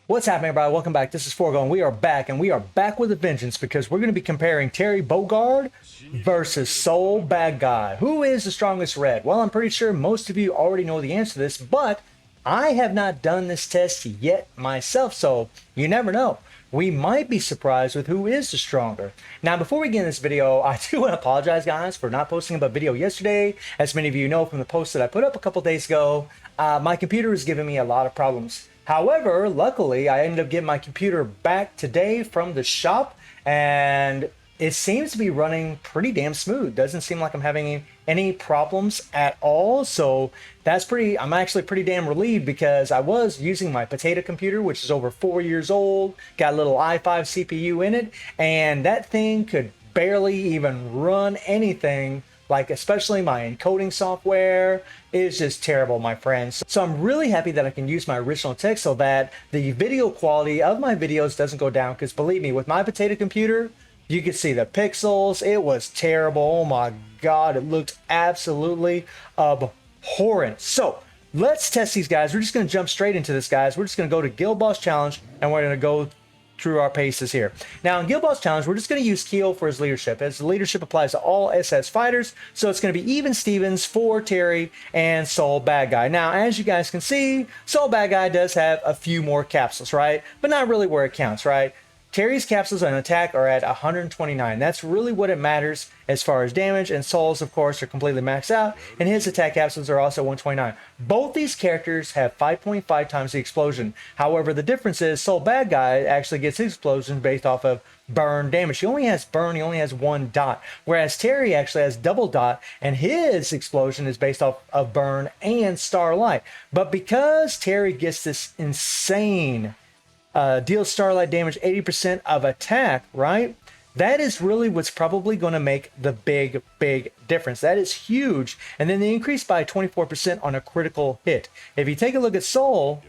What's happening, everybody? Welcome back. This is Forgo, and we are back, with a vengeance because we're going to be comparing Terry Bogard versus Soul Badguy. Who is the strongest red? Well, I'm pretty sure most of you already know the answer to this, but I have not done this test yet myself, so you never know. We might be surprised with who is the stronger. Now, before we get in this video, I do want to apologize, guys, for not posting up a video yesterday. As many of you know from the post that I put up a couple days ago, my computer is giving me a lot of problems. However, luckily, I ended up getting my computer back today from the shop, and it seems to be running pretty damn smooth. Doesn't seem like I'm having any problems at all. So I'm actually pretty damn relieved because I was using my potato computer, which is over 4 years old, got a little i5 CPU in it, and that thing could barely even run anything. Like, especially my encoding software is just terrible, my friends. So I'm really happy that I can use my original text so that the video quality of my videos doesn't go down. Because believe me, with my potato computer, you can see the pixels. It was terrible. Oh my God, it looked absolutely abhorrent. So let's test these guys. We're just going to jump straight into this, guys. We're just going to go to Guild Boss Challenge, and we're going to go through our paces here. Now in Guild Boss Challenge, we're just going to use Keo for his leadership, as the leadership applies to all SS fighters. So it's going to be even Stevens for Terry and Soul Badguy. Now, as you guys can see, Soul Badguy does have a few more capsules, right? But not really where it counts, right? Terry's capsules on attack are at 129. That's really what it matters as far as damage, and Soul's, of course, are completely maxed out, and his attack capsules are also 129. Both these characters have 5.5 times the explosion. However, the difference is Soul Badguy actually gets his explosion based off of burn damage. He only has burn, he only has 1 dot, whereas Terry actually has double dot, and his explosion is based off of burn and starlight. But because Terry gets this insane deals starlight damage 80% of attack, right? That is really what's probably going to make the big difference. That is huge. And then the increase by 24% on a critical hit. If you take a look at Soul,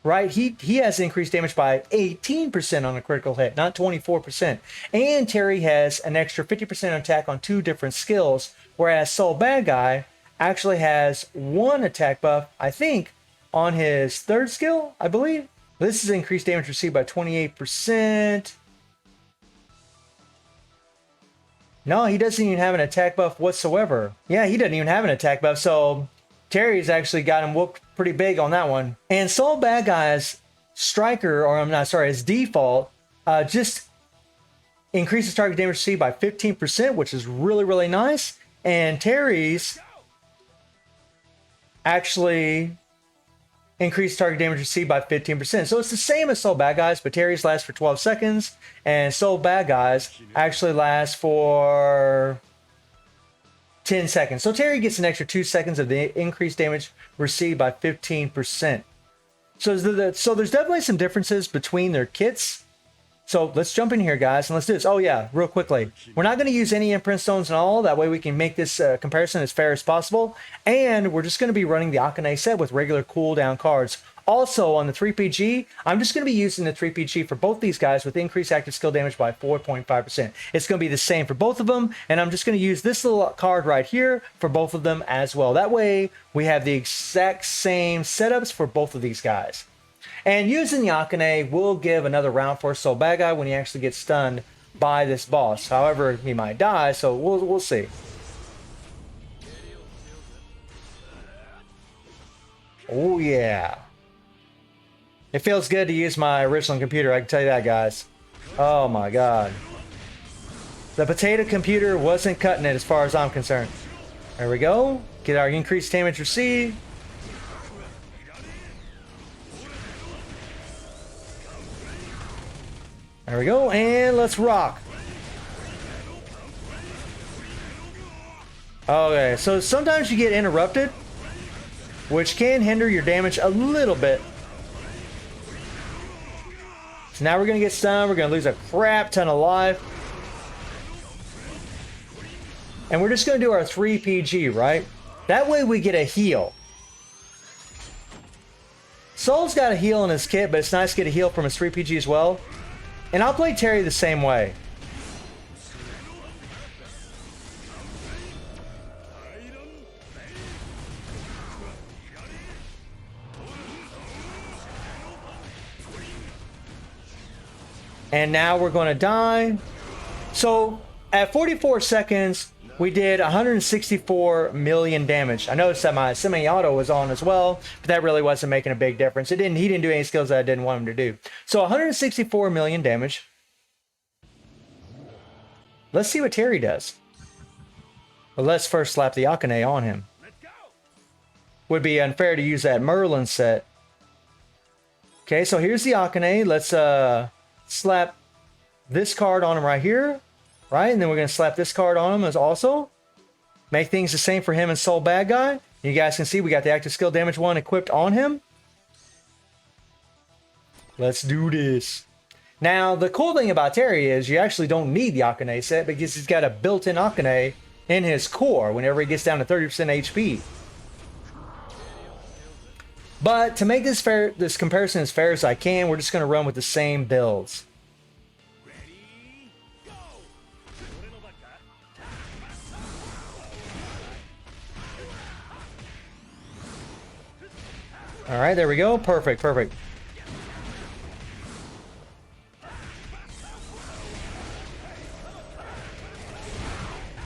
right, he has increased damage by 18% on a critical hit, not 24%. And Terry has an extra 50% attack on 2 different skills, whereas Soul Badguy actually has 1 attack buff, I think, on his 3rd skill, I believe. This is increased damage received by 28%. No, he doesn't even have an attack buff whatsoever. Yeah, he doesn't even have an attack buff. So Terry's actually got him whooped pretty big on that one. And Soul Badguy's striker, or I'm not sorry, his default, just increases target damage received by 15%, which is really nice. And Terry's actually increased target damage received by 15%. So it's the same as Soul Badguy's, but Terry's lasts for 12 seconds, and Soul Badguy's actually lasts for 10 seconds. So Terry gets an extra 2 seconds of the increased damage received by 15%. So there's definitely some differences between their kits. So let's jump in here, guys, and let's do this. Oh yeah, real quickly. We're not going to use any imprint stones and all. That way we can make this comparison as fair as possible. And we're just going to be running the Akane set with regular cooldown cards. Also, on the 3PG, I'm just going to be using the 3PG for both these guys with increased active skill damage by 4.5%. It's going to be the same for both of them. And I'm just going to use this little card right here for both of them as well. That way we have the exact same setups for both of these guys. And using the Akane will give another round for Soul Badguy when he actually gets stunned by this boss. However, he might die, so we'll see. Oh yeah. It feels good to use my original computer, I can tell you that, guys. Oh my God. The potato computer wasn't cutting it as far as I'm concerned. There we go. Get our increased damage received. There we go, and let's rock. Okay, so sometimes you get interrupted, which can hinder your damage a little bit. So now we're going to get stunned. We're going to lose a crap ton of life. And we're just going to do our 3PG, right? That way we get a heal. Soul's got a heal in his kit, but it's nice to get a heal from his 3PG as well. And I'll play Terry the same way. And now we're going to die. So at 44 seconds, we did 164 million damage. I noticed that my semi-auto was on as well, but that really wasn't making a big difference. He didn't do any skills that I didn't want him to do. So 164 million damage. Let's see what Terry does. But let's first slap the Akane on him. Would be unfair to use that Merlin set. Okay, so here's the Akane. Let's slap this card on him right here. Right, and then we're going to slap this card on him as also. Make things the same for him and Soul Badguy. You guys can see we got the active skill damage 1 equipped on him. Let's do this. Now, the cool thing about Terry is you actually don't need the Akane set because he's got a built-in Akane in his core whenever he gets down to 30% HP. But to make this comparison as fair as I can, we're just going to run with the same builds. All right, there we go. Perfect, perfect.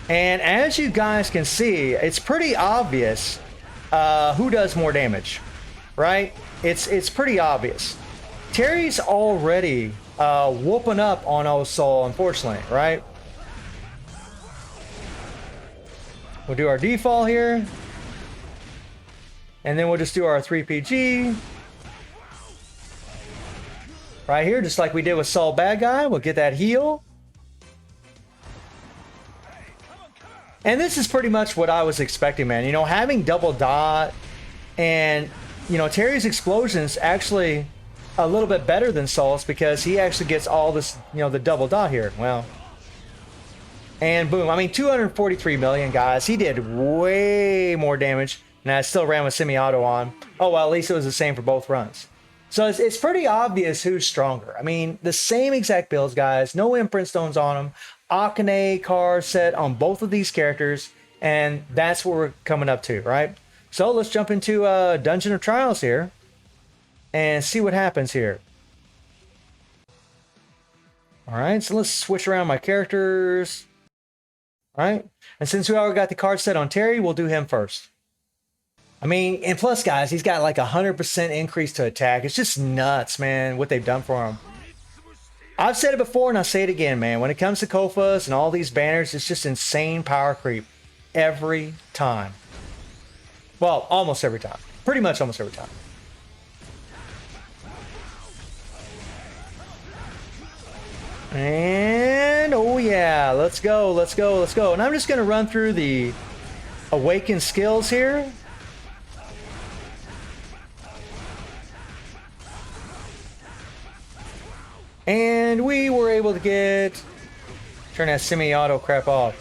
And as you guys can see, it's pretty obvious who does more damage, right? It's pretty obvious. Terry's already whooping up on old Soul, unfortunately, right? We'll do our default here. And then we'll just do our 3PG. Right here, just like we did with Soul Badguy. We'll get that heal. And this is pretty much what I was expecting, man. You know, having double dot and, you know, Terry's explosions actually a little bit better than Soul's because he actually gets all this, you know, the double dot here. Well, and boom. I mean, 243 million, guys. He did way more damage. And I still ran with semi-auto on. Oh, well, at least it was the same for both runs. So it's pretty obvious who's stronger. I mean, the same exact builds, guys. No imprint stones on them. Akane card set on both of these characters. And that's what we're coming up to, right? So let's jump into Dungeon of Trials here. And see what happens here. All right, so let's switch around my characters. All right. And since we already got the card set on Terry, we'll do him first. I mean, and plus, guys, he's got like 100% increase to attack. It's just nuts, man, what they've done for him. I've said it before, and I'll say it again, man. When it comes to Kofas and all these banners, it's just insane power creep every time. Well, almost every time. Pretty much almost every time. And, oh yeah, let's go, let's go, let's go. And I'm just going to run through the Awaken skills here. And we were able to turn that semi-auto crap off.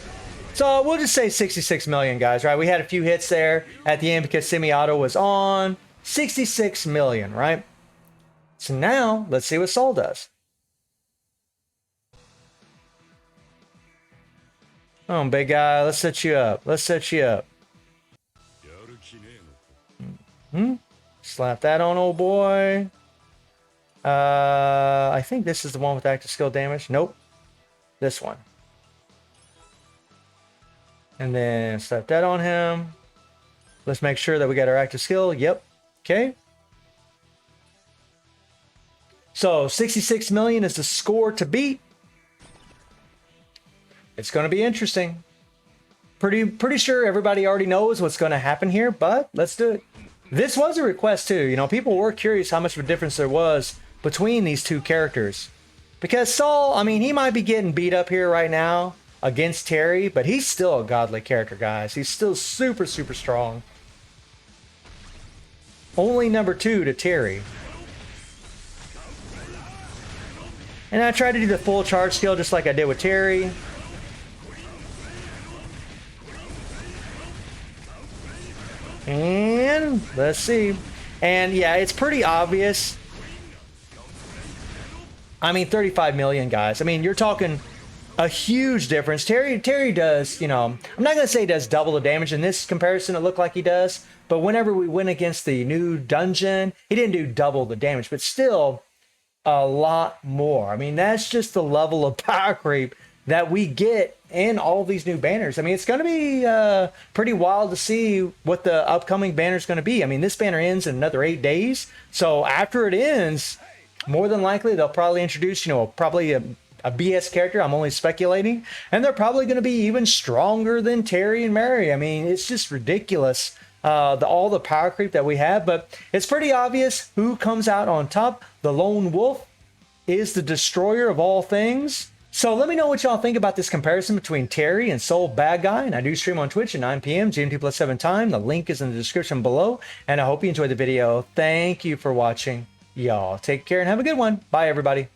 So we'll just say 66 million, guys, right? We had a few hits there at the end because semi-auto was on. 66 million, right? So now, let's see what Soul does. Oh, big guy, let's set you up. Let's set you up. Slap that on, old boy. I think this is the one with active skill damage. Nope. This one. And then slap that on him. Let's make sure that we got our active skill. Yep. Okay. So 66 million is the score to beat. It's going to be interesting. Pretty sure everybody already knows what's going to happen here, but let's do it. This was a request too. You know, people were curious how much of a difference there was between these two characters. Because Soul, I mean, he might be getting beat up here right now against Terry, but he's still a godly character, guys. He's still super, super strong. Only number 2 to Terry. And I tried to do the full charge skill just like I did with Terry. And let's see. And yeah, it's pretty obvious. I mean, 35 million, guys. I mean, you're talking a huge difference. Terry does, you know, I'm not going to say he does double the damage. In this comparison, it looked like he does. But whenever we went against the new dungeon, he didn't do double the damage. But still, a lot more. I mean, that's just the level of power creep that we get in all these new banners. I mean, it's going to be pretty wild to see what the upcoming banner is going to be. I mean, this banner ends in another 8 days. So after it ends, more than likely, they'll probably introduce, probably a BS character. I'm only speculating. And they're probably going to be even stronger than Terry and Mary. I mean, it's just ridiculous. All the power creep that we have, but it's pretty obvious who comes out on top. The lone wolf is the destroyer of all things. So let me know what y'all think about this comparison between Terry and Soul Badguy. And I do stream on Twitch at 9 p.m. GMT plus 7 time. The link is in the description below. And I hope you enjoyed the video. Thank you for watching. Y'all take care and have a good one. Bye, everybody.